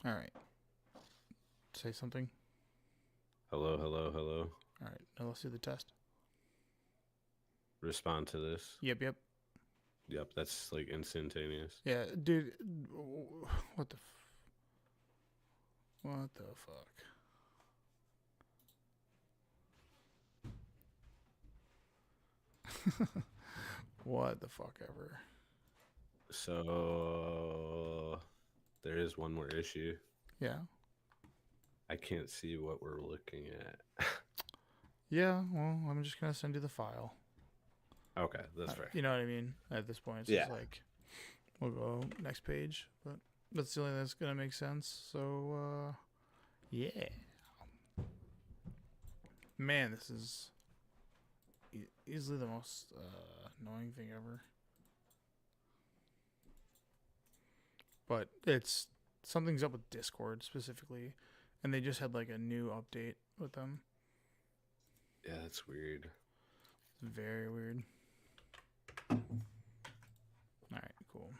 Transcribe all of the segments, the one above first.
All right. Say something. Hello, hello, hello. All right. Now let's do the test. Respond to this. Yep, yep. Yep, that's like instantaneous. Yeah, dude. What the what the fuck? What the fuck ever. So there is one more issue. Yeah. I can't see what we're looking at. Yeah, well, I'm just going to send you the file. Okay, that's fair. You know what I mean? At this point, it's Yeah. just like, we'll go next page. But that's the only thing that's going to make sense. So, yeah. Man, this is easily the most annoying thing ever. But it's something's up with Discord specifically, and they just had like a new update with them. Yeah, that's weird. It's very weird. All right, cool.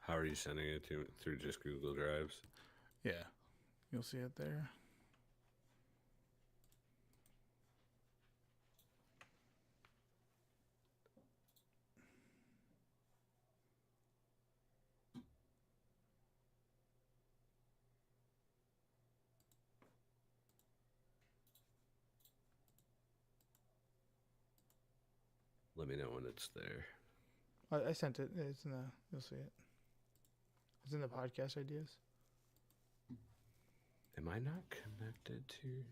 How are you sending it to through just Google Drives? Yeah, you'll see it there. Let me know when it's there. I sent it. It's in the. You'll see it. It's in the podcast ideas. Am I not connected to?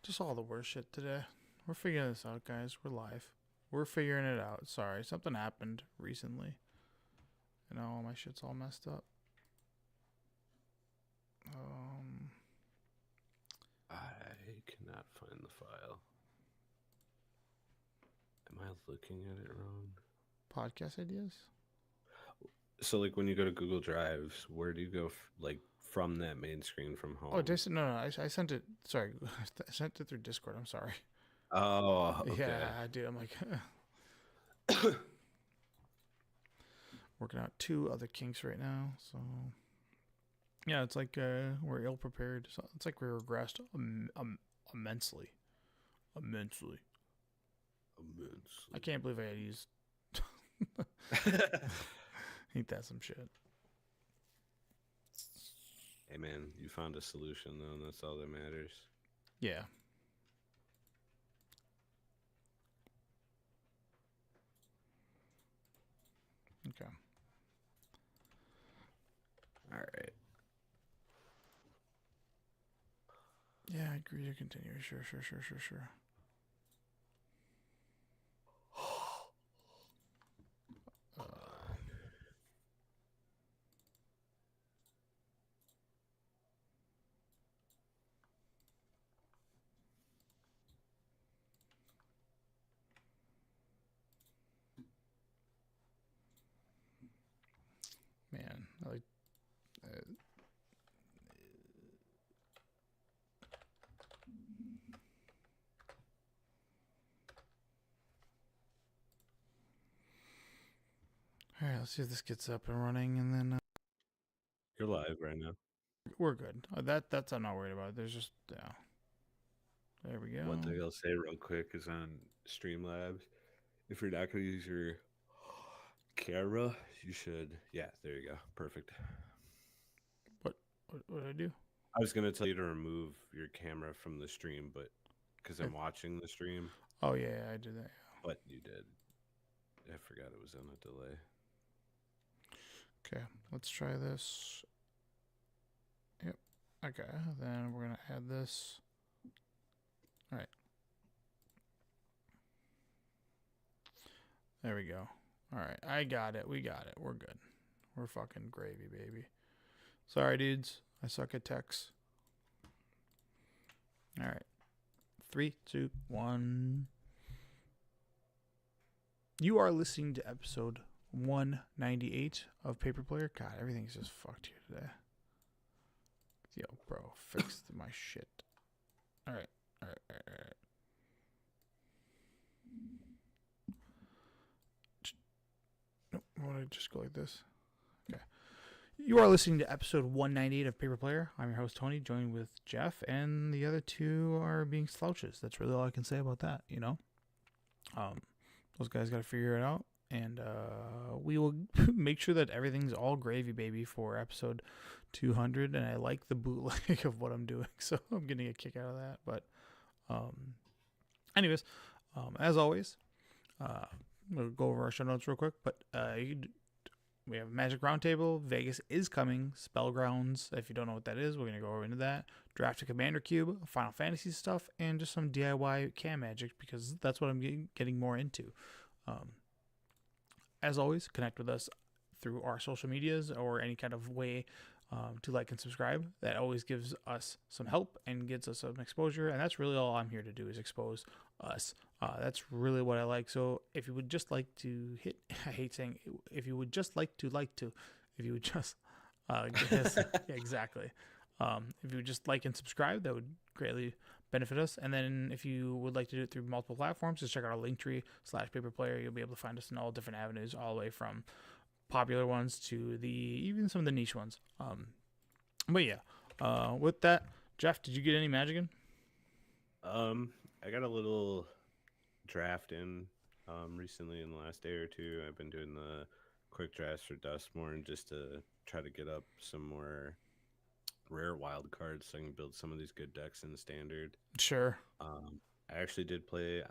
Just all the worst shit today. We're figuring this out, guys. We're live. We're figuring it out. Sorry, something happened recently, and all my shit's all messed up. Um, I cannot find the file. Am I looking at it wrong? podcast ideas. So, like, when you go to Google Drives, where do you go, like, from that main screen from home? Oh, no. I sent it. Sorry, I sent it through Discord. I'm sorry. Oh, okay. Yeah, dude. I'm like working out two other kinks right now. So yeah, it's like we're ill prepared. So it's like we regressed immensely, immensely. I can't believe I had used. Ain't that some shit? Hey, man, you found a solution, though, and that's all that matters. Yeah. Okay. All right. Yeah, I agree to continue. Sure. Uh, man, I like. All right, let's see if this gets up and running, and then You're live right now. we're good. That's I'm not worried about. There's just yeah. There we go. One thing I'll say real quick is on Streamlabs, if you're not going to use your camera, you should. Yeah, there you go. Perfect. What did I do? I was going to tell you to remove your camera from the stream, but because I, I'm watching the stream, oh yeah, I did that. but you did. I forgot it was on a delay. Okay, let's try this. Yep. Okay, then we're gonna add this. All right. There we go. All right, I got it. We got it. We're good. We're fucking gravy, baby. Sorry, dudes. I suck at text. All right. 3, 2, 1. You are listening to episode 198 of Paper Player. God, everything's just fucked here today. Yo, bro, fix my shit. All right. Nope, I want to just go like this. Okay. You are listening to episode 198 of Paper Player. I'm your host, Tony, joined with Jeff, and the other two are being slouches. That's really all I can say about that, you know? Those guys got to figure it out, and we will make sure that everything's all gravy, baby, for episode 200, and I like the bootleg of what I'm doing, so I'm getting a kick out of that. But anyways, as always, we'll go over our show notes real quick, but we have Magic Roundtable. Vegas is coming. Spellgrounds. If you don't know what that is, we're going to go into that. Draft a Commander Cube, Final Fantasy stuff, and just some DIY Cam Magic because that's what I'm getting more into. As always, connect with us through our social medias or any kind of way to like and subscribe. That always gives us some help and gets us some exposure, and that's really all I'm here to do is expose us. That's really what I like. So if you would just like to hit, I hate saying, if you would just like to, if you would just, yes, yeah, exactly. If you would just like and subscribe, that would greatly benefit us. And then if you would like to do it through multiple platforms, just check out our Linktree/PaperPlayer. You'll be able to find us in all different avenues, all the way from popular ones to even some of the niche ones. But yeah, with that, Jeff, did you get any Magic in? I got a little draft in recently in the last day or two. I've been doing the quick drafts for Dustmorn just to try to get up some more rare wild cards so I can build some of these good decks in standard. Sure. I actually did play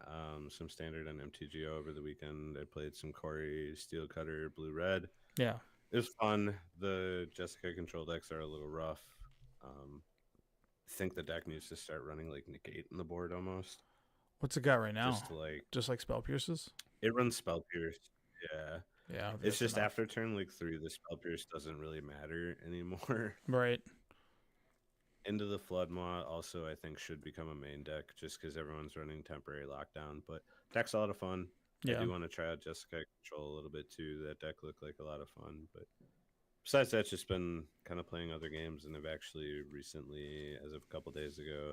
some standard on MTGO over the weekend. I played some Corey, Steel Cutter, Blue Red. Yeah. It was fun. The Jessica control decks are a little rough. I think the deck needs to start running like Negate in the board almost. What's it got right now? Just like Spell Pierces? It runs Spell Pierce. Yeah. Yeah. It's just after turn like 3, the Spell Pierce doesn't really matter anymore. Right. Into the Floodmaw also I think should become a main deck just because everyone's running Temporary Lockdown. But deck's a lot of fun. Yeah. I do want to try out Jessica Control a little bit too. That deck looked like a lot of fun. But besides that, just been kind of playing other games, and I've actually recently, as of a couple days ago,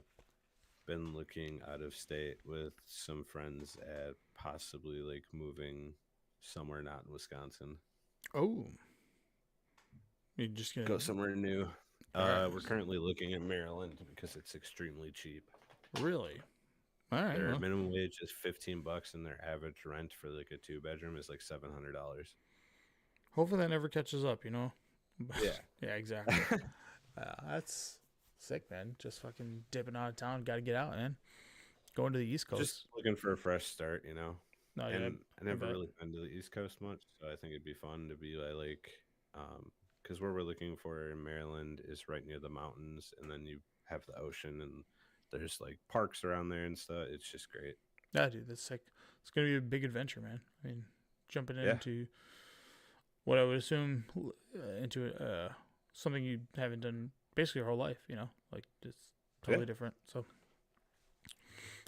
been looking out of state with some friends at possibly like moving somewhere not in Wisconsin. Oh. You just gonna go somewhere new. We're currently looking at Maryland because it's extremely cheap. Really? All right. Their minimum wage is $15, and their average rent for like a 2-bedroom is like $700. Hopefully that never catches up, you know? Yeah. Yeah, exactly. That's sick, man. Just fucking dipping out of town. Got to get out, man. Going to the East Coast. Just looking for a fresh start, you know? No, and yeah, I never really been to the East Coast much, so I think it'd be fun to be like, because where we're looking for in Maryland is right near the mountains, and then you have the ocean, and there's like parks around there and stuff. It's just great. Yeah, dude, that's sick. It's gonna be a big adventure, man. I mean, jumping into what I would assume into something you haven't done basically your whole life, you know, like it's totally different. So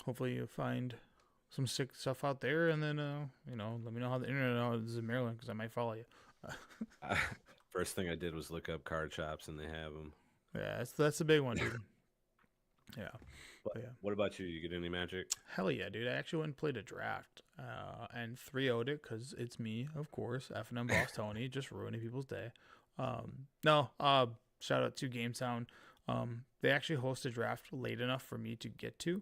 hopefully you find some sick stuff out there, and then you know, let me know how the internet is in Maryland because I might follow you. First thing I did was look up card shops, and they have them. Yeah, that's a big one, dude. Yeah. But what about you? You get any Magic? Hell yeah, dude. I actually went and played a draft and 3-0'd it because it's me, of course. F&M Boss Tony, just ruining people's day. No, shout out to GameSound. They actually host a draft late enough for me to get to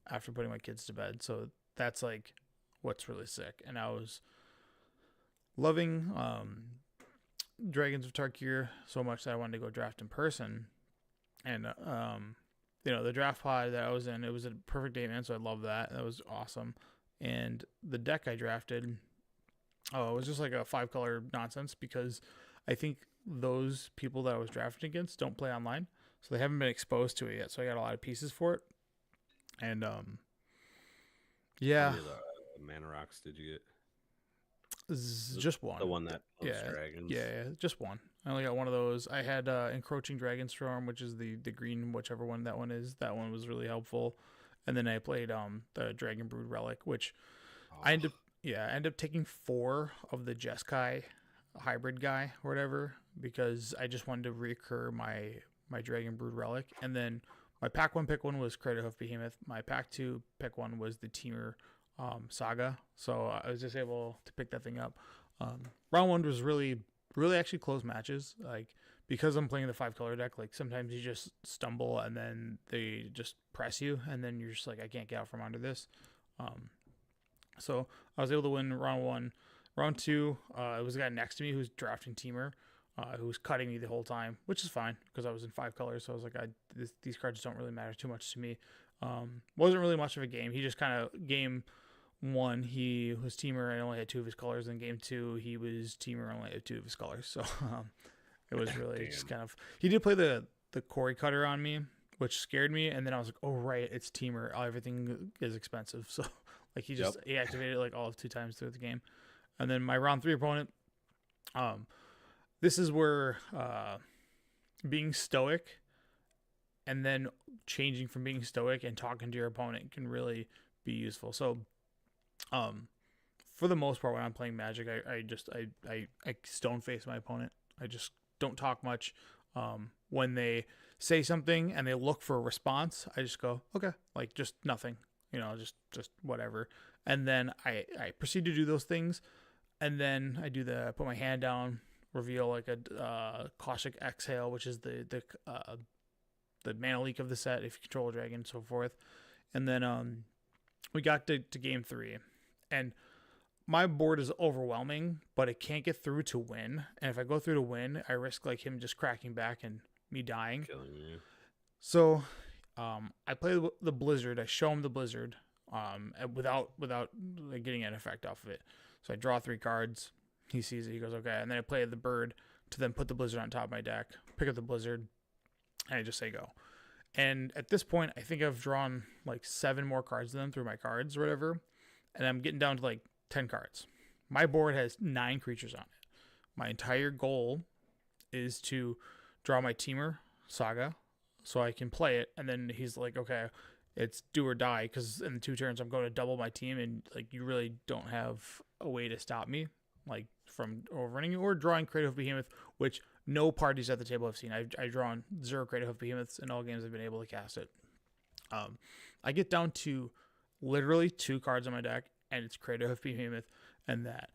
after putting my kids to bed. So that's like what's really sick. And I was loving Dragons of Tarkir so much that I wanted to go draft in person. And you know, the draft pod that I was in, it was a perfect day, man. So I love that. That was awesome. And the deck I drafted, it was just like a 5-color nonsense because I think those people that I was drafting against don't play online, so they haven't been exposed to it yet. So I got a lot of pieces for it. And yeah. How many Mana Rocks did you get? Just one. The one that dragons. Yeah, just one. I only got one of those. I had Encroaching Dragonstorm, which is the green, whichever one that one is. That one was really helpful. And then I played the Dragon Brood Relic, which I ended up taking 4 of the Jeskai hybrid guy or whatever because I just wanted to recur my Dragon Brood Relic. And then my pack 1 pick 1 was Crater Hoof Behemoth. My pack 2 pick 1 was the Teamer Saga, so I was just able to pick that thing up. Round one was really actually close matches, like because I'm playing the 5-color deck. Like sometimes you just stumble and then they just press you, and then you're just like, I can't get out from under this. So I was able to win round one. Round two, it was a guy next to me who's drafting Teamer, who was cutting me the whole time, which is fine because I was in 5 colors. So I was like, these cards don't really matter too much to me. Wasn't really much of a game. He just kind of game one, he was Teamer and only had 2 of his colors. In game 2, he was Teamer and only had 2 of his colors. So it was really just kind of. He did play the Corey Cutter on me, which scared me. And then I was like, oh right, it's Teamer. Everything is expensive. So like he activated it like all of 2 times through the game. And then my round 3 opponent, this is where being stoic and then changing from being stoic and talking to your opponent can really be useful. So for the most part, when I'm playing Magic, I stone face my opponent. I just don't talk much. When they say something and they look for a response, I just go, okay, like just nothing, just whatever. And then I proceed to do those things. And then I do put my hand down, reveal like a Caustic Exhale, which is the mana leak of the set if you control a dragon and so forth. And then we got to game 3, and my board is overwhelming, but it can't get through to win. And if I go through to win, I risk like him just cracking back and me dying. Killing you. So I play the Blizzard. I show him the Blizzard without like, getting an effect off of it. So I draw 3 cards. He sees it. He goes, okay. And then I play the bird to then put the Blizzard on top of my deck, pick up the Blizzard, and I just say go. And at this point, I think I've drawn like 7 more cards than them through my cards or whatever. And I'm getting down to like 10 cards. My board has 9 creatures on it. My entire goal is to draw my Teamer, Saga, so I can play it. And then he's like, okay, it's do or die, because in the 2 turns I'm going to double my team, and like you really don't have a way to stop me, like from overrunning or drawing Cradle of Behemoth, which no parties at the table have seen. I've drawn 0 Cradle of Behemoths in all games I've been able to cast it. I get down to literally 2 cards on my deck, and it's Cradle of Behemoth and that.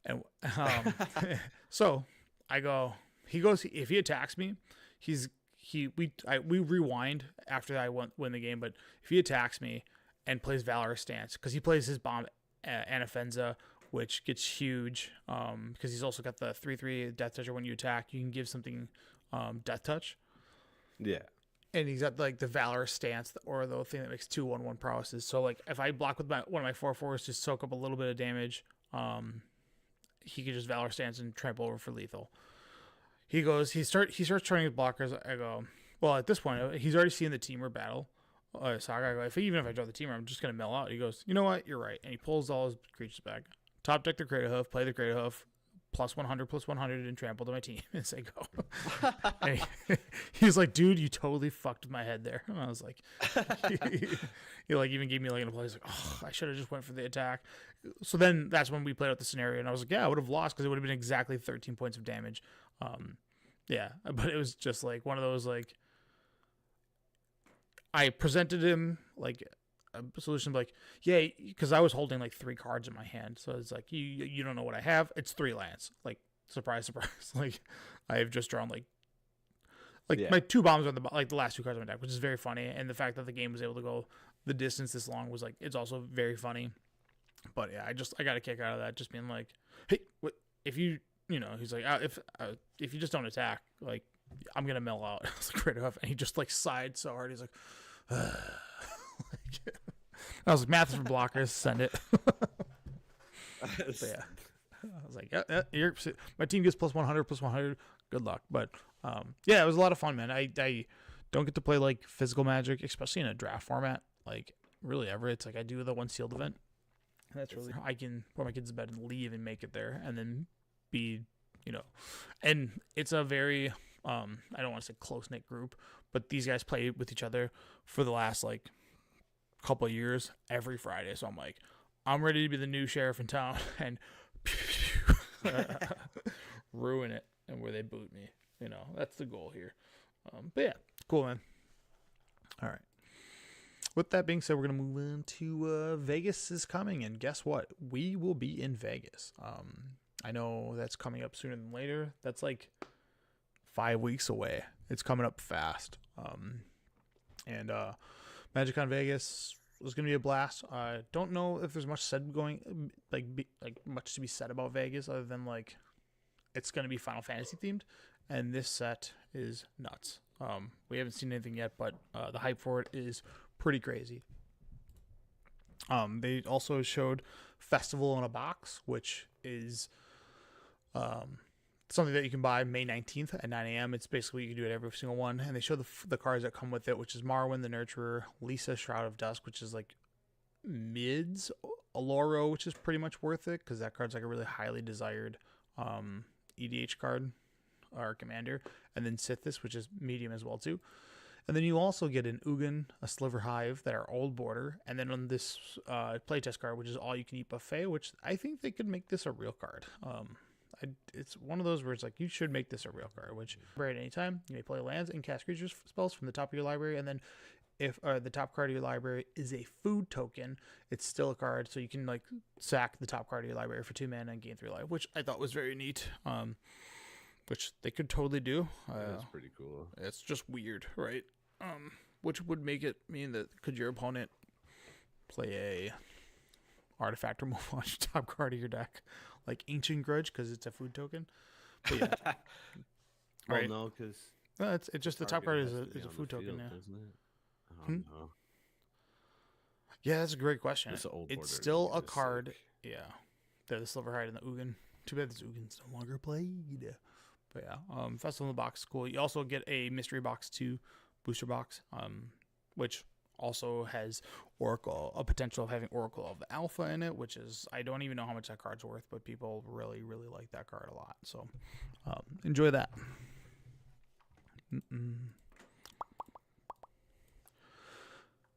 And so I go. He goes. If he attacks me, we rewind after I win the game. But if he attacks me and plays Valorous Stance, because he plays his bomb Anafenza, which gets huge, because he's also got the 3/3 Death Touch. When you attack, you can give something Death Touch. Yeah. And he's got like the Valorous Stance, or the thing that makes 2/1/1 prowesses. So like if I block with one of my 4/4s to soak up a little bit of damage, he could just Valorous Stance and trample over for lethal. He starts turning his blockers. I go, well, at this point, he's already seen the Teamer battle. Saga, I go, even if I draw the Teamer, I'm just going to mill out. He goes, you know what? You're right. And he pulls all his creatures back. Top deck the Crater Hoof, play the Crater Hoof, +100/+100, and trample to my team and say go. And he's like, dude, you totally fucked with my head there. And I was like, he like even gave me like an applause. He's like, oh, I should have just went for the attack. So then that's when we played out the scenario, and I was like, yeah, I would have lost because it would have been exactly 13 points of damage. Yeah, but it was just like one of those, like, I presented him like a solution, like, yeah, because I was holding like 3 cards in my hand, so it's like, you don't know what I have. It's 3 lands. Like, surprise, surprise. Like, I have just drawn like my 2 bombs on the last 2 cards on my deck, which is very funny. And the fact that the game was able to go the distance this long was like, it's also very funny. But yeah, I got a kick out of that, just being like, hey, what if you he's like, if you just don't attack, like, I'm gonna mill out. I was like, right off, and he just like sighed so hard. He's like, I was like, math for blockers, send it. But yeah, I was like, my team gets +100/+100. Good luck. But yeah, it was a lot of fun, man. I don't get to play like physical Magic, especially in a draft format, like really ever. It's like I do the 1 sealed event. And that's really, I can put my kids to bed and leave and make it there, and then be, and it's a very I don't want to say close-knit group, but these guys play with each other for the last like couple of years every Friday. So I'm like, I'm ready to be the new sheriff in town and ruin it, and where they boot me. That's the goal here. But yeah, cool, man. All right, with that being said, we're gonna move on to Vegas is coming, and guess what? We will be in Vegas. I know that's coming up sooner than later. That's like 5 weeks away. It's coming up fast. And MagicCon Vegas is gonna be a blast. I don't know if there's much said going much to be said about Vegas other than like it's gonna be Final Fantasy themed, and this set is nuts. We haven't seen anything yet, but the hype for it is pretty crazy. They also showed Festival in a Box, which is something that you can buy May 19th at 9 a.m. It's basically you can do it every single one. And they show the cards that come with it, which is Marwyn the Nurturer, Lisa Shroud of Dusk, which is like mids, Aloro, which is pretty much worth it because that card's like a really highly desired EDH card or commander, and then Sithis, which is medium as well too. And then you also get an Ugin, a Sliver Hive that are old border, and then on this playtest card, which is all you can eat buffet, which I think they could make this a real card. It's one of those where it's like you should make this a real card, which at any time you may play lands and cast creatures spells from the top of your library, and then if the top card of your library is a food token, it's still a card, so you can like sack the top card of your library for 2 mana and gain 3 life, which I thought was very neat. Which they could totally do. That's pretty cool. It's just weird, right? Which would make it mean that could your opponent play a artifact removal on your top card of your deck, like Ancient Grudge, because it's a food token? But yeah, well, right? No, because it's just the top card is a food token, yeah. Isn't it? I don't know. Yeah, that's a great question. It's still a card. Like... Yeah, they're the Silverhide and the Ugin. Too bad this Ugin's no longer played. But yeah, Festival in the Box is cool. You also get a mystery box 2 booster box, which also has Oracle, a potential of having Oracle of Alpha in it, which is, I don't even know how much that card's worth, but people really, really like that card a lot. So enjoy that.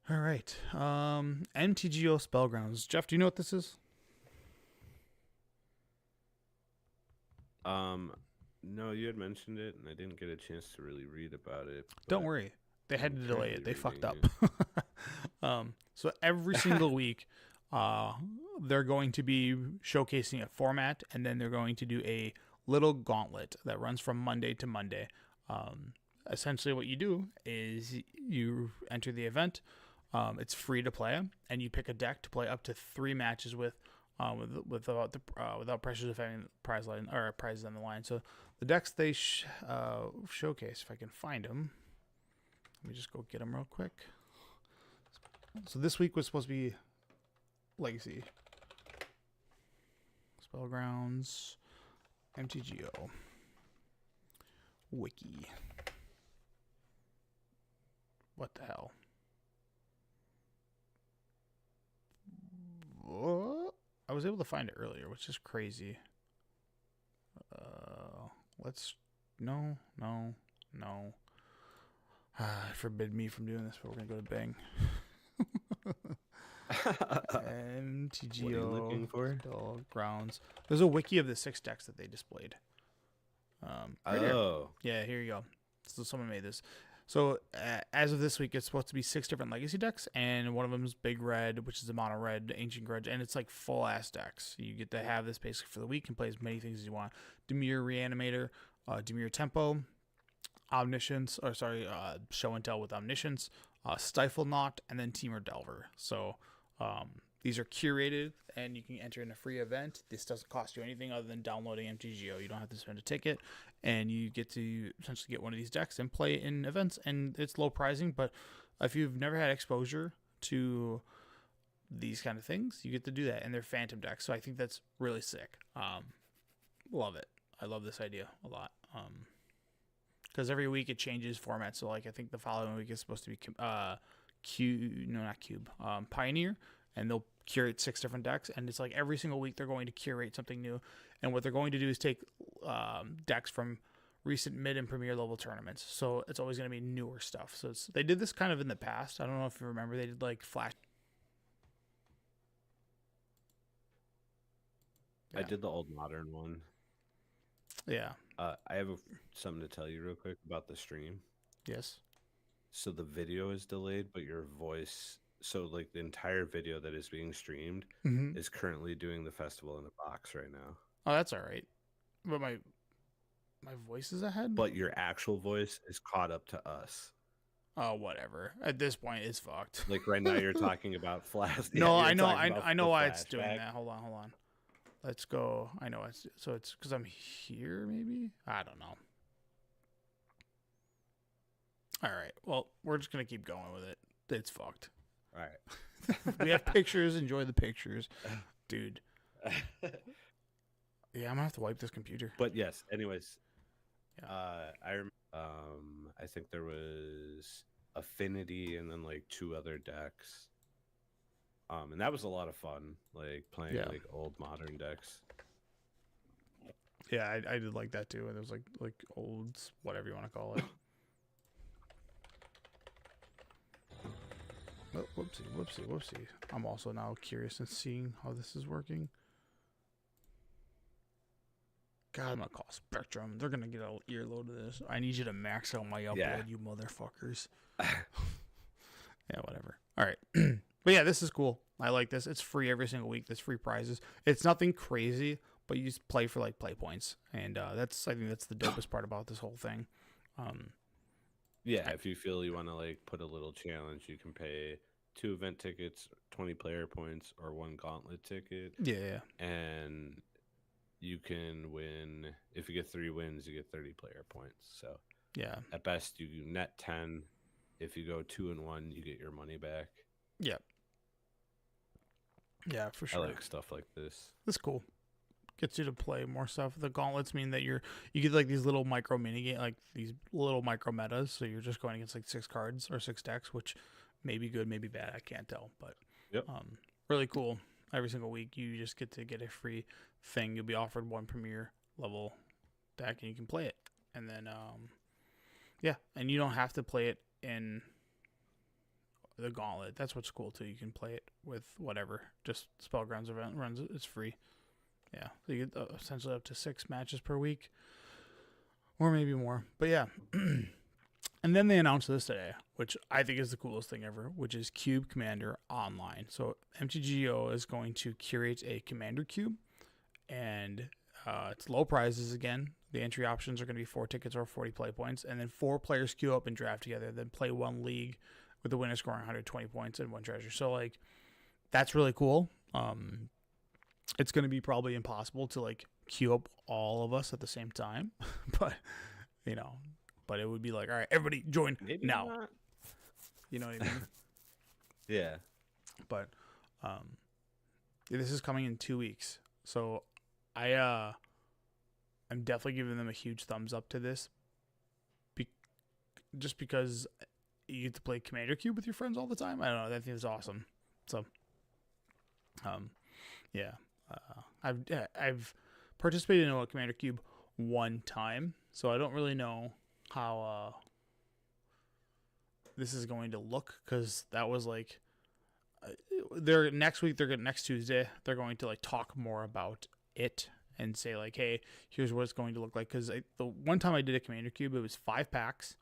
All right. MTGO Spellgrounds. Jeff, do you know what this is? No, you had mentioned it, and I didn't get a chance to really read about it. Don't worry. They had to delay it. They fucked up. So every single week, they're going to be showcasing a format, and then they're going to do a little gauntlet that runs from Monday to Monday. Essentially, what you do is you enter the event. It's free to play, and you pick a deck to play up to 3 matches without pressures of having prizes on the line. So the decks they showcase, if I can find them, let me just go get them real quick. So this week was supposed to be Legacy, Spellgrounds, MTGO, Wiki. What the hell? What? I was able to find it earlier, which is crazy. No. Forbid me from doing this, but we're gonna go to Bing. MTGO. What are you looking for? Grounds. There's a wiki of the 6 decks that they displayed. Right here. Yeah, here you go. So someone made this. So as of this week, it's supposed to be 6 different Legacy decks, and one of them is Big Red, which is a mono red Ancient Grudge, and it's like full ass decks. You get to have this basically for the week and play as many things as you want. Dimir Reanimator, Dimir Tempo, Omniscience, Show and Tell with Omniscience, Stifle Knot, and then Temur Delver. So these are curated, and you can enter in a free event. This doesn't cost you anything other than downloading MTGO. You don't have to spend a ticket, and you get to essentially get one of these decks and play in events, and it's low pricing. But if you've never had exposure to these kind of things, you get to do that, and they're phantom decks. So I think that's really sick. Love it. I love this idea a lot. Because every week it changes formats. So like I think the following week is supposed to be Pioneer, and they'll curate 6 different decks, and it's like every single week they're going to curate something new, and what they're going to do is take decks from recent mid and premier level tournaments. So it's always going to be newer stuff. So they did this kind of in the past. I don't know if you remember, they did like Flash. I did the old modern one. Yeah. I have something to tell you real quick about the stream. Yes. So the video is delayed, but your voice so like the entire video that is being streamed Mm-hmm. is currently doing the festival in the box right now. Oh, that's all right. But my voice is ahead. But your actual voice is caught up to us. Oh, whatever. At this point, it's fucked. Like right now, you're talking about flash. No, Yeah, I you're know, talking about I know the why it's doing flashback. that. Hold on. Let's go. I know it's because I'm here. Maybe I don't know. All right. Well, we're just gonna keep going with it. It's fucked. All right. We have pictures. Enjoy the pictures, dude. Yeah, I'm gonna have to wipe this computer. But yes, anyways, Yeah. I think there was Affinity and then like 2 other decks. And that was a lot of fun, like playing like old modern decks. Yeah, I did like that too. And it was like olds, whatever you want to call it. Oh, whoopsie. I'm also now curious in seeing how this is working. God, I'm gonna call Spectrum. They're gonna get an earload of this. I need you to max out my upload, you motherfuckers. Yeah, whatever. All right. But yeah, this is cool. I like this. It's free every single week. There's free prizes. It's nothing crazy, but you just play for like play points. And I think that's the dopest part about this whole thing. Yeah, if you feel you want to like put a little challenge, you can pay 2 event tickets, 20 player points, or 1 gauntlet ticket. Yeah. And you can win. If you get 3 wins, you get 30 player points. So yeah, at best you net 10. If you go 2-1, you get your money back. Yep. Yeah, for sure. I like stuff like this. That's cool. Gets you to play more stuff. The gauntlets mean that you get like these little micro mini game, like these little micro metas. So you're just going against like 6 cards or 6 decks, which may be good, maybe bad. I can't tell, but really cool. Every single week, you just get to get a free thing. You'll be offered 1 premier level deck, and you can play it. And then, and you don't have to play it in the gauntlet. That's what's cool too. You can play it with whatever. Just Spellgrounds event runs it. It's free. Yeah, so you get essentially up to 6 matches per week, or maybe more. But yeah, and then they announced this today, which I think is the coolest thing ever, which is Cube Commander Online. So MTGO is going to curate a Commander Cube, and it's low prizes again. The entry options are going to be 4 tickets or 40 play points, and then 4 players queue up and draft together, then play 1 league with the winner scoring 120 points and 1 treasure. So like, that's really cool. It's going to be probably impossible to like queue up all of us at the same time, but but it would be like, all right, everybody join Maybe now. Not. You know what I mean? Yeah. But this is coming in 2 weeks, so I'm definitely giving them a huge thumbs up to this, just because you get to play Commander Cube with your friends all the time. I don't know. I think it's awesome. So, yeah. I've participated in a Commander Cube 1 time, so I don't really know how this is going to look, because that was like next Tuesday they're going to like talk more about it and say like, hey, here's what it's going to look like. Because the one time I did a Commander Cube, it was 5 packs,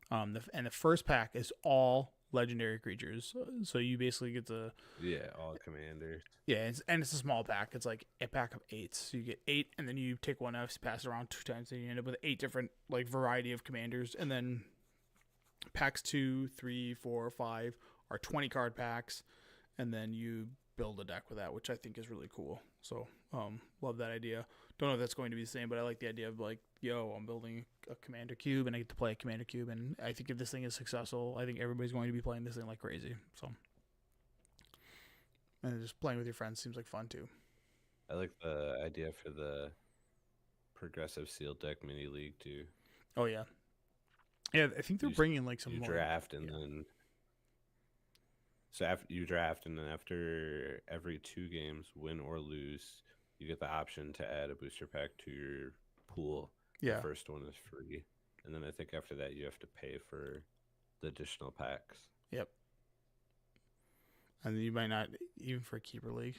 and the first pack is all legendary creatures, so you basically get to all commanders. It's a small pack. It's like a pack of 8, so you get 8, and then you take 1 out, pass it around 2 times, and you end up with 8 different like variety of commanders. And then packs 2, 3, 4, 5 are 20 card packs, and then you build a deck with that, which I think is really cool. So love that idea. Don't know if that's going to be the same, but I like the idea of like, I'm building a Commander Cube and I get to play a Commander Cube, and I think if this thing is successful, I think everybody's going to be playing this thing like crazy. So, and just playing with your friends seems like fun too. I like the idea for the progressive sealed deck mini league too. Oh yeah, I think they're bringing like some more draft, and then so after you draft, and then after every 2 games, win or lose, you get the option to add a booster pack to your pool. Yeah. The first one is free. And then I think after that you have to pay for the additional packs. Yep. And you might not, even for a keeper league.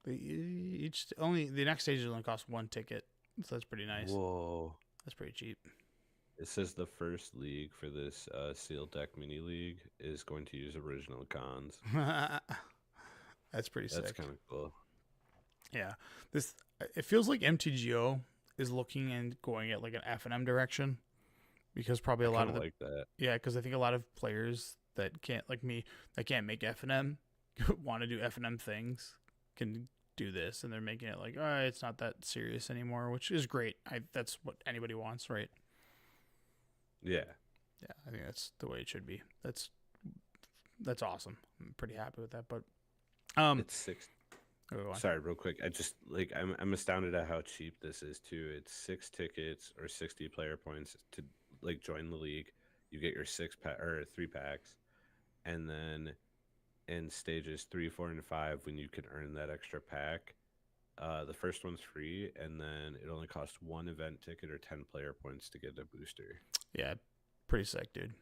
The next stage only costs 1 ticket. So that's pretty nice. Whoa. That's pretty cheap. It says the first league for this sealed deck mini league is going to use original cons. That's pretty That's sick. kind of cool. Yeah, this it feels like MTGO is looking and going at like an F&M direction because probably a lot of the like that. Yeah, because I think a lot of players that can't like me that can't make F&M want to do F&M things can do this, and they're making it like, oh, it's not that serious anymore, which is great. That's what anybody wants, right? Yeah. Yeah, I think that's the way it should be. That's awesome. I'm pretty happy with that. But it's 6. Sorry, real quick. I just like I'm astounded at how cheap this is too. It's 6 tickets or 60 player points to like join the league. You get your 6-pack or 3-packs, and then in stages 3, 4, and 5, when you can earn that extra pack, the first one's free, and then it only costs 1 event ticket or 10 player points to get a booster. Yeah, pretty sick, dude.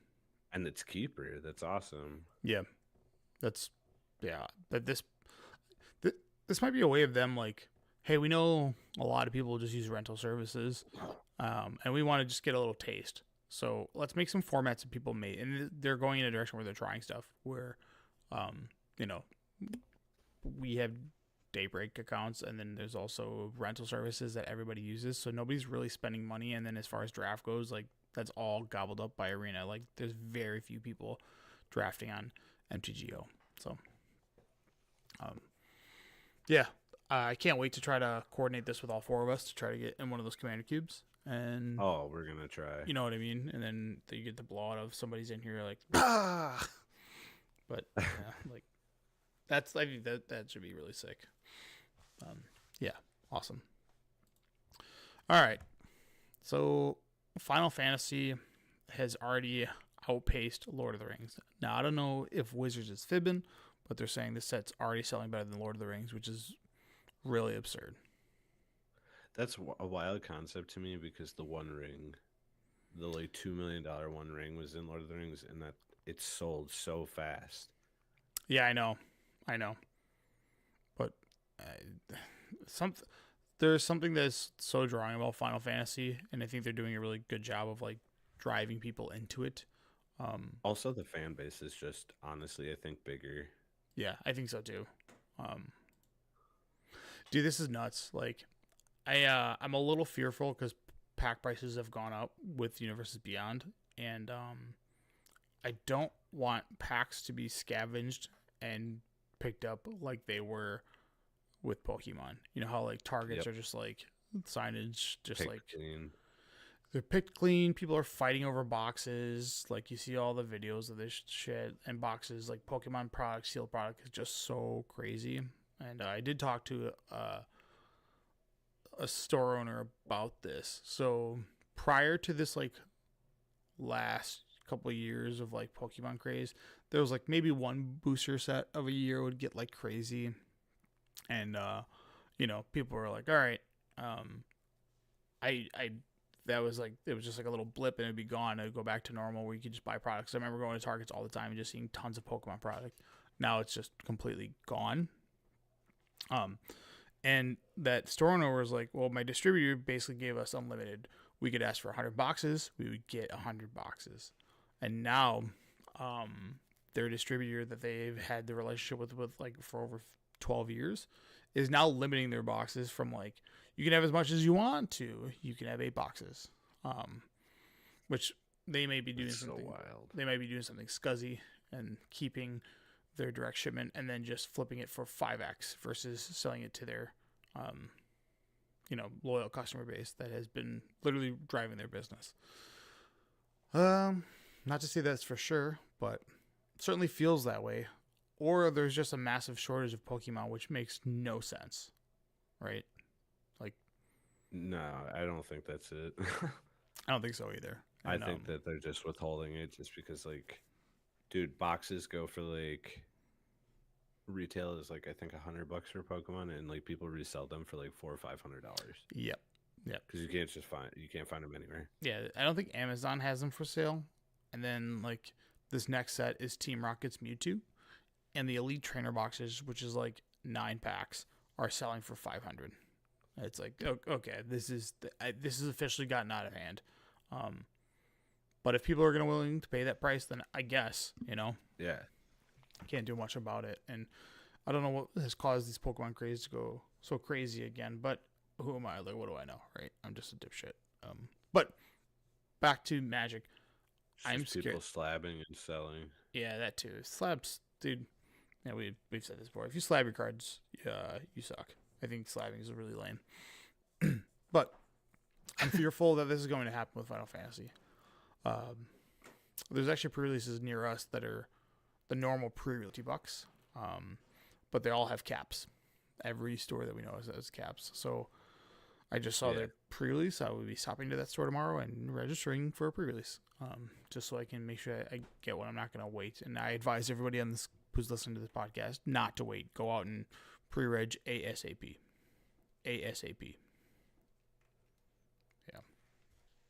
And it's keeper. That's awesome. Yeah, But this might be a way of them like, hey, we know a lot of people just use rental services, and we want to just get a little taste. So let's make some formats that people made, and they're going in a direction where they're trying stuff where, we have Daybreak accounts, and then there's also rental services that everybody uses. So nobody's really spending money. And then as far as draft goes, like that's all gobbled up by Arena. Like there's very few people drafting on MTGO. So, yeah, I can't wait to try to coordinate this with all 4 of us to try to get in one of those commander cubes. And we're gonna try. You know what I mean? And then you get the blowout of somebody's in here like, ah! But like I think that should be really sick. Yeah, awesome. All right, so Final Fantasy has already outpaced Lord of the Rings. Now I don't know if Wizards is fibbing, but they're saying this set's already selling better than Lord of the Rings, which is really absurd. That's a wild concept to me because the One Ring, the like $2 million One Ring, was in Lord of the Rings, and that it sold so fast. Yeah, I know, but there's something that's so drawing about Final Fantasy, and I think they're doing a really good job of like driving people into it. Also, the fan base is just honestly, I think, bigger. Yeah, I think so too. Dude, this is nuts. Like, I'm a little fearful because pack prices have gone up with Universes Beyond, and I don't want packs to be scavenged and picked up like they were with Pokemon. You know how like targets are just like signage, just picked like clean. They're picked clean. People are fighting over boxes. Like you see all the videos of this shit and boxes. Like Pokemon product, sealed product is just so crazy. And I did talk to a store owner about this. So prior to this, like last couple of years of like Pokemon craze, there was like maybe one booster set of a year would get like crazy, and people were like, all right, I that was like, it was just like a little blip and it'd be gone. It'd go back to normal where you could just buy products. I remember going to Targets all the time and just seeing tons of Pokemon product. Now it's just completely gone. And that store owner was like, well, my distributor basically gave us unlimited. We could ask for 100 boxes. We would get 100 boxes. And now, their distributor that they've had the relationship with like for over 12 years is now limiting their boxes from like, you can have as much as you want to. You can have 8 boxes, which they may be doing something wild. They might be doing something scuzzy and keeping their direct shipment and then just flipping it for 5x versus selling it to their, loyal customer base that has been literally driving their business. Not to say that's for sure, but it certainly feels that way. Or there's just a massive shortage of Pokemon, which makes no sense, right? No, I don't think that's it. I don't think so either. And, I think that they're just withholding it just because, like, dude, boxes go for like, retail is like I think $100 for Pokemon, and like people resell them for like $400 or $500. Yep. Because you can't find them anywhere. Yeah, I don't think Amazon has them for sale. And then like this next set is Team Rocket's Mewtwo, and the Elite Trainer boxes, which is like 9 packs, are selling for $500. It's like, okay, this is officially gotten out of hand. But if people are going to willing to pay that price, then I guess, Yeah. I can't do much about it. And I don't know what has caused these Pokemon craze to go so crazy again, but who am I? Like, what do I know, right? I'm just a dipshit. But back to Magic. I'm scared. People slabbing and selling. Yeah, that too. Slabs, dude. Yeah, we've said this before. If you slab your cards, you suck. I think slabbing is really lame. But I'm fearful that this is going to happen with Final Fantasy. There's actually pre-releases near us that are the normal pre-release $50, but they all have caps. Every store that we know has caps. So I just saw their pre-release. I will be stopping to that store tomorrow and registering for a pre-release, just so I can make sure I get one. I'm not going to wait. And I advise everybody on this who's listening to this podcast not to wait. Go out and pre-reg ASAP. ASAP. Yeah.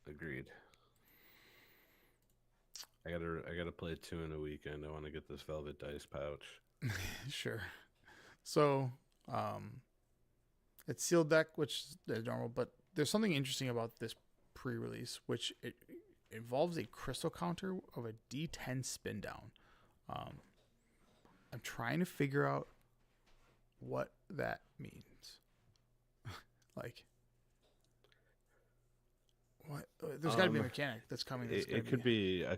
Agreed. I gotta play 2 in a weekend. I want to get this Velvet Dice pouch. Sure. So, it's sealed deck, which is normal, but there's something interesting about this pre-release, which it involves a crystal counter of a D10 spin down. I'm trying to figure out what that means. Like, what? There's got to be a mechanic that's coming. It could be a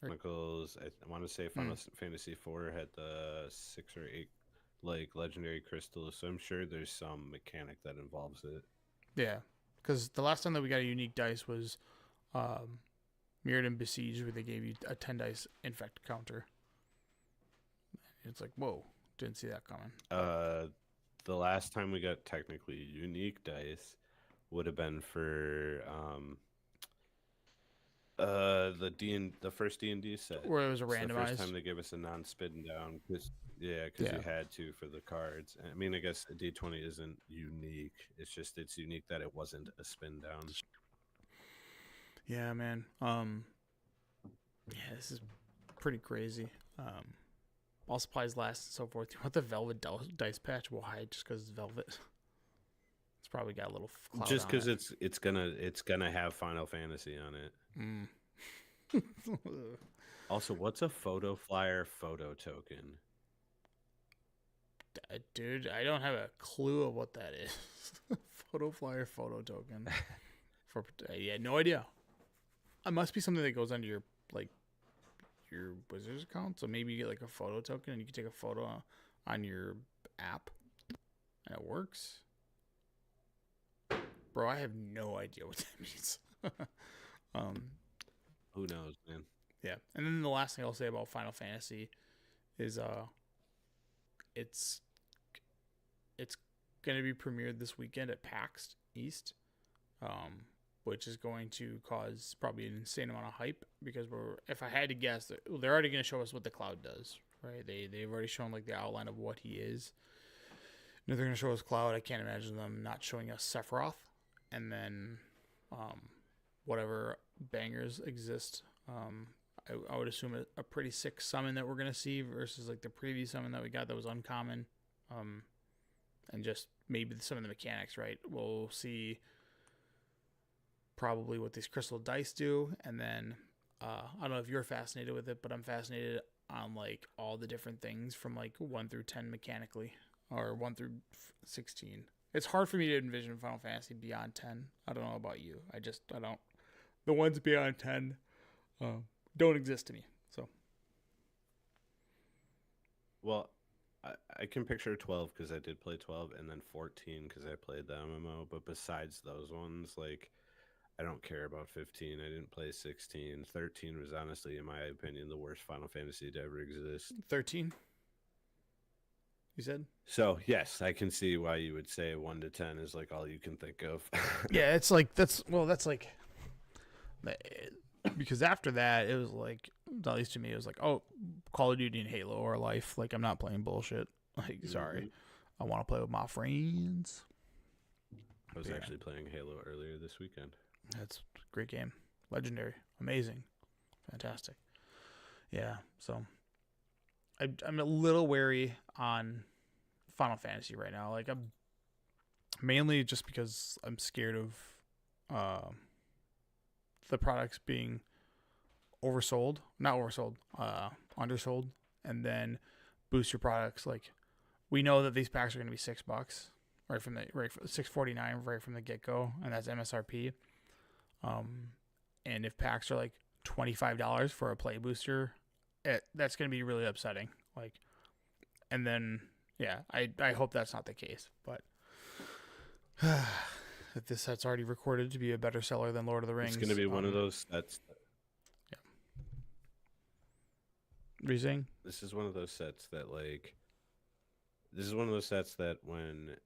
Chronicles. I want to say Final Fantasy IV had the 6 or 8 like legendary crystals, so I'm sure there's some mechanic that involves it. Yeah, because the last time that we got a unique dice was Mirrodin Besiege, where they gave you a 10 dice infect counter. It's like, whoa, didn't see that coming. The last time we got technically unique dice would have been for the first D&D set, where it was a randomized. The first time they gave us a non-spin down, because you had to for the cards. I mean, I guess a D20 isn't unique. It's unique that it wasn't a spin down. Yeah, man. Yeah, this is pretty crazy. All supplies last and so forth. You want the Velvet Dice patch? Why? Just because it's velvet? It's probably got a little cloud just because it. it's gonna have Final Fantasy on it. Also, what's a photo flyer photo token? Dude, I don't have a clue of what that is. Photo flyer photo token. No idea. It must be something that goes under your Wizards account. So maybe you get like a photo token and you can take a photo on your app and it works. Bro, I have no idea what that means. Who knows, man? Yeah. And then the last thing I'll say about Final Fantasy is it's going to be premiered this weekend at PAX East, which is going to cause probably an insane amount of hype, because if I had to guess, they're already going to show us what the Cloud does, right? They've already shown like the outline of what he is. They're going to show us Cloud. I can't imagine them not showing us Sephiroth, and then whatever bangers exist. I would assume a pretty sick summon that we're going to see versus like the previous summon that we got that was uncommon. And just maybe some of the mechanics, right? We'll see probably what these crystal dice do, and then I don't know if you're fascinated with it, but I'm fascinated on like all the different things from like 1 through 10 mechanically, or 1 through 16. It's hard for me to envision Final Fantasy beyond 10. I don't know about you. I don't. The ones beyond 10 don't exist to me. So. Well, I can picture 12 because I did play 12, and then 14 because I played the MMO. But besides those ones, like, I don't care about 15. I didn't play 16. 13 was honestly, in my opinion, the worst Final Fantasy to ever exist. 13? You said? So, yes, I can see why you would say 1 to 10 is like all you can think of. Yeah, it's like, that's like, because after that, it was like, at least to me, it was like, oh, Call of Duty and Halo are life. Like, I'm not playing bullshit. Like, sorry. I want to play with my friends. I was actually playing Halo earlier this weekend. That's a great game. Legendary. Amazing. Fantastic. Yeah, so I'm a little wary on Final Fantasy right now. Like, I'm mainly just because I'm scared of the products being undersold, and then booster products, like, we know that these packs are going to be $6 right from $6.49 right from the get go, and that's MSRP. And if packs are like $25 for a play booster, that's going to be really upsetting. Like, and then I hope that's not the case, but if this set's already recorded to be a better seller than Lord of the Rings, it's going to be one of those sets. Yeah. What are you saying? This is one of those sets that, like, this is one of those sets that when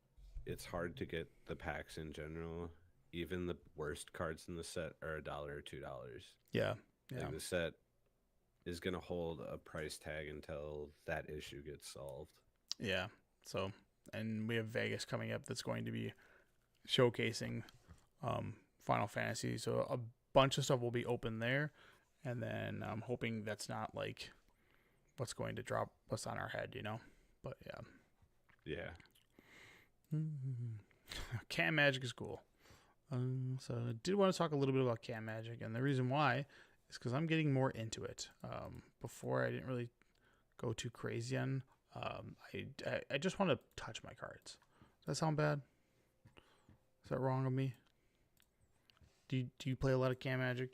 it's hard to get the packs in general, even the worst cards in the set are $1 or $2. Yeah. Like, the set is going to hold a price tag until that issue gets solved. Yeah. So, and we have Vegas coming up that's going to be showcasing Final Fantasy. So a bunch of stuff will be open there. And then I'm hoping that's not like what's going to drop what's on our head, you know? But yeah. Yeah. Cam Magic is cool. So I did want to talk a little bit about Cam Magic, and the reason why is because I'm getting more into it. Before I didn't really go too crazy on. I just want to touch my cards. Does that sound bad? Is that wrong of me? Do you play a lot of Cam Magic?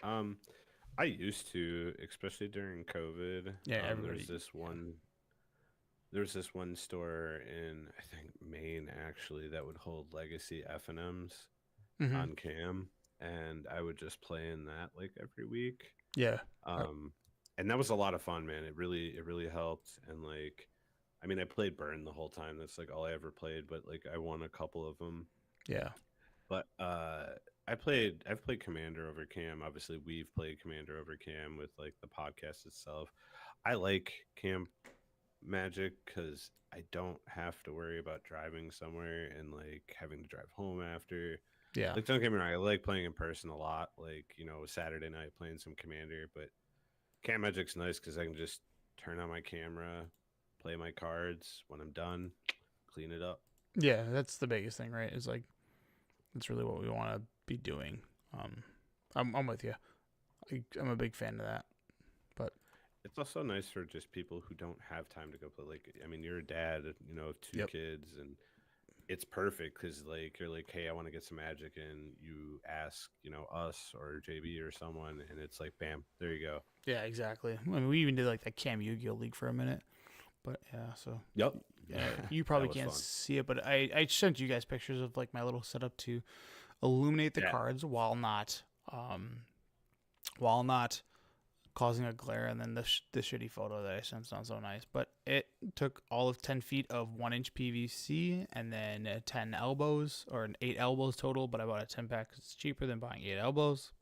I used to, especially during COVID. Yeah, there's this one store in, I think, Maine, actually, that would hold legacy F&Ms on Cam, and I would just play in that like every week. Yeah. And that was a lot of fun, man. It really helped. And, like, I mean, I played Burn the whole time. That's like all I ever played, but like I won a couple of them. Yeah. But I've played Commander over Cam. Obviously, we've played Commander over Cam with like the podcast itself. I like Cam Magic because I don't have to worry about driving somewhere and like having to drive home after. Yeah. Like, don't get me wrong, I like playing in person a lot. Like, you know, Saturday night playing some Commander, but Cam Magic's nice because I can just turn on my camera, play my cards. When I'm done, clean it up. Yeah, that's the biggest thing, right? It's like, that's really what we want to be doing. I'm with you. I'm a big fan of that. But it's also nice for just people who don't have time to go play. Like, I mean, you're a dad, you know, of two kids, and it's perfect because, like, you're like, hey, I want to get some Magic, and you ask, you know, us or JB or someone, and it's like, bam, there you go. Yeah, exactly. I mean, we even did like that Cam Yu-Gi-Oh League for a minute. But yeah, so yep. Yeah, you probably can't see it, but I sent you guys pictures of like my little setup to illuminate the cards while not causing a glare, and then the shitty photo that I sent sounds so nice. But it took all of 10 feet of 1-inch PVC and then 10 elbows, or 8 elbows total, but I bought a 10-pack because it's cheaper than buying 8 elbows.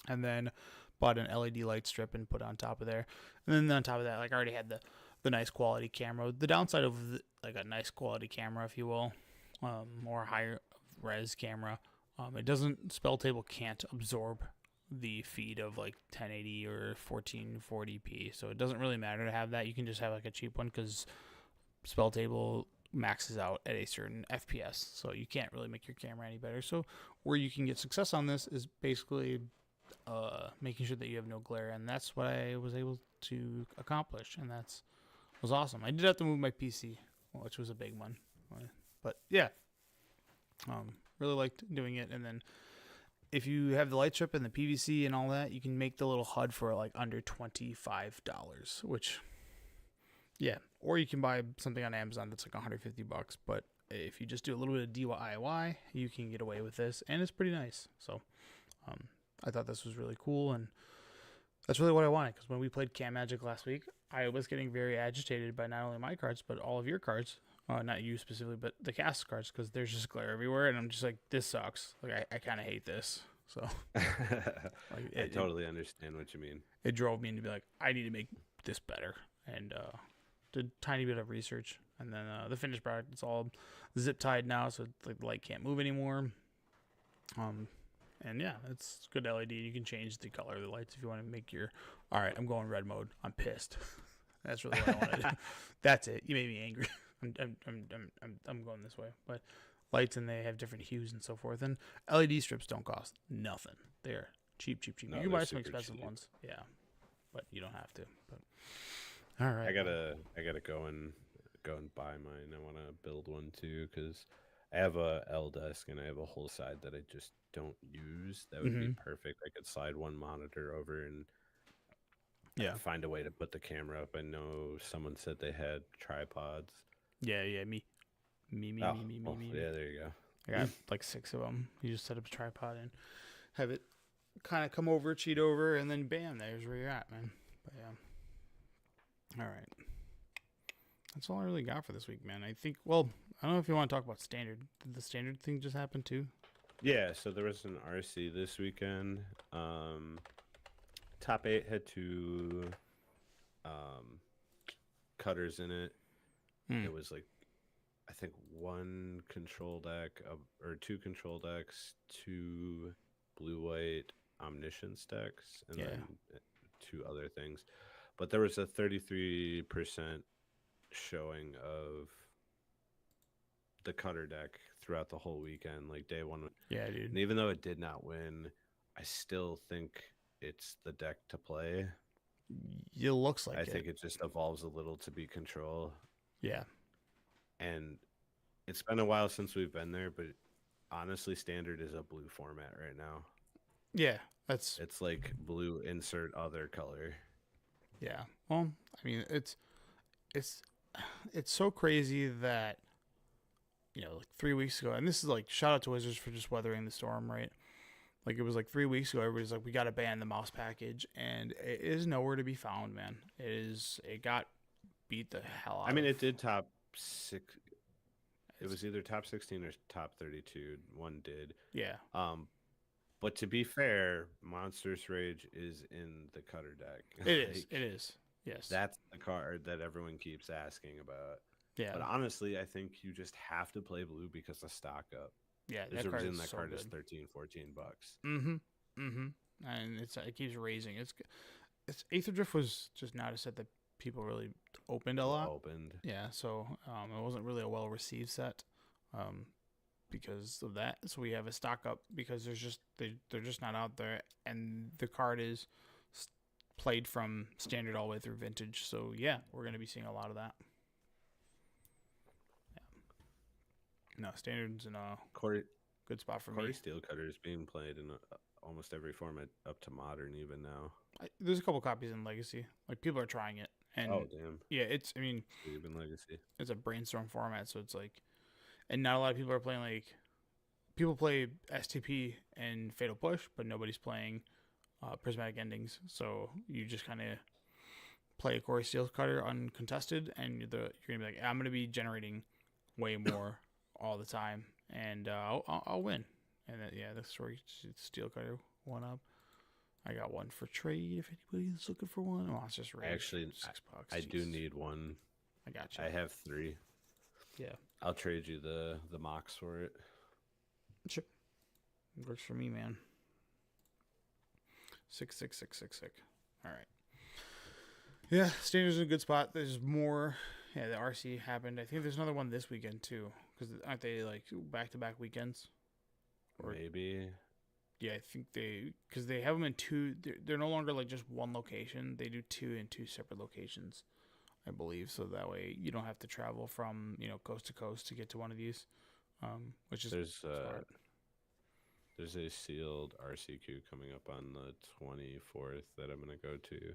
And then bought an LED light strip and put it on top of there. And then on top of that, like, I already had the nice quality camera. The downside of like a nice quality camera, if you will, or higher res camera, Spell Table can't absorb the feed of like 1080 or 1440p, so it doesn't really matter to have that. You can just have like a cheap one because Spell Table maxes out at a certain FPS, so you can't really make your camera any better. So where you can get success on this is basically making sure that you have no glare, and that's what I was able to accomplish, and was awesome. I did have to move my PC, which was a big one, but yeah, really liked doing it. And then if you have the light strip and the PVC and all that, you can make the little HUD for like under $25, which, yeah, or you can buy something on Amazon that's like $150. But if you just do a little bit of DIY, you can get away with this, and it's pretty nice. So I thought this was really cool, and that's really what I wanted, because when we played Cam Magic last week, I was getting very agitated by not only my cards, but all of your cards. Not you specifically, but the cast cards, because there's just glare everywhere, and I'm just like, this sucks. Like, I kind of hate this. So like, I totally understand what you mean. It drove me to be like, I need to make this better, and did a tiny bit of research. And then the finished product, it's all zip tied now, so like the light can't move anymore. And yeah, it's good LED. You can change the color of the lights if you want to make your, all right, I'm going red mode, I'm pissed. That's really what I want to do. That's it. You made me angry. I'm going this way. But lights, and they have different hues and so forth. And LED strips don't cost nothing. They're cheap. No, You can they're buy some super expensive cheap. ones, yeah, but you don't have to. But all right, I gotta go and buy mine. I want to build one too because I have a L desk and I have a whole side that I just don't use. That would be perfect. I could slide one monitor over and yeah, find a way to put the camera up. I know someone said they had tripods. yeah, me. Yeah, there you go. I got like 6 of them. You just set up a tripod and have it kind of come over, cheat over, and then bam, there's where you're at, man. But yeah. All right. That's all I really got for this week, man. I think, well, I don't know if you want to talk about standard. Did the standard thing just happen too? Yeah, so there was an RC this weekend. Top 8 had 2 cutters in it. It was like, I think 1 control deck or 2 control decks, 2 blue-white omniscience decks, and then 2 other things. But there was a 33% showing of the cutter deck throughout the whole weekend, like day 1. Yeah, dude. And even though it did not win, I still think it's the deck to play. It looks like I think it just evolves a little to be control. Yeah. And it's been a while since we've been there, but honestly, standard is a blue format right now. Yeah, it's like blue insert other color. Yeah. Well, I mean, it's so crazy that, you know, like 3 weeks ago, and this is like, shout out to Wizards for just weathering the storm, right? Like, it was like 3 weeks ago, everybody's like, we got to ban the mouse package, and it is nowhere to be found, man. It got beat the hell out. I mean, it did top 6. It was either top 16 or top 32. One did. Yeah. But to be fair, Monstrous Rage is in the cutter deck. It is. Yes. That's the card that everyone keeps asking about. Yeah. But honestly, I think you just have to play blue because of stock up. Yeah, that card is so good. $13-14. And it keeps raising. It's Aether Drift was just not a set that people really opened a lot. Yeah, so it wasn't really a well received set because of that. So we have a stock up because they're just not out there, and the card is played from standard all the way through vintage. So yeah, we're gonna be seeing a lot of that. No, standard's in a good spot for me. Corey Steel Cutter is being played in almost every format up to modern even now. There's a couple copies in Legacy. Like, people are trying it. And oh, damn. Yeah, even Legacy. It's a brainstorm format, so it's like, and not a lot of people are playing, like, people play STP and Fatal Push, but nobody's playing Prismatic Endings. So you just kind of play a Corey Steel Cutter uncontested, and you're going to be like, I'm going to be generating way more all the time, and I'll win. And the Corey Steel Cutter won up. I got one for trade if anybody's looking for one. Oh, it's just rare. Actually, $6. I do need one. I got you. I have 3. Yeah. I'll trade you the Mox for it. Sure. It works for me, man. 66666. All right. Yeah, Standard's in a good spot. There's more. Yeah, the RC happened. I think there's another one this weekend too. Because aren't they like back-to-back weekends? Or maybe. Yeah, I think because they have them in 2. They're no longer like just one location. They do 2 in 2 separate locations, I believe. So that way you don't have to travel from coast to coast to get to one of these, which is there's a sealed RCQ coming up on the 24th that I'm gonna go to.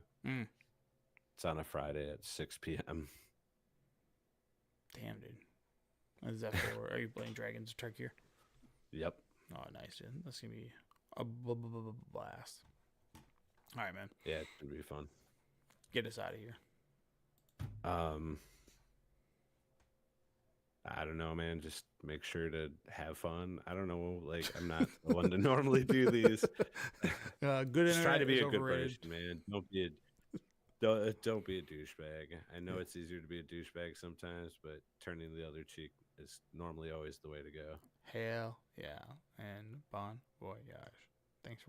It's on a Friday at 6 p.m. Damn, dude. Is that for? Are you playing Dragons of Tarkir? Yep. Oh, nice, dude. That's gonna be a blast. All right, man. Yeah, it's gonna be fun. Get us out of here. I don't know, man. Just make sure to have fun. I don't know. Like, I'm not the one to normally do these. Good. Just try to be a good person, man. Don't be a douchebag. I know it's easier to be a douchebag sometimes, but turning the other cheek is normally always the way to go. Hell yeah. And bon voyage. Thanks for watching.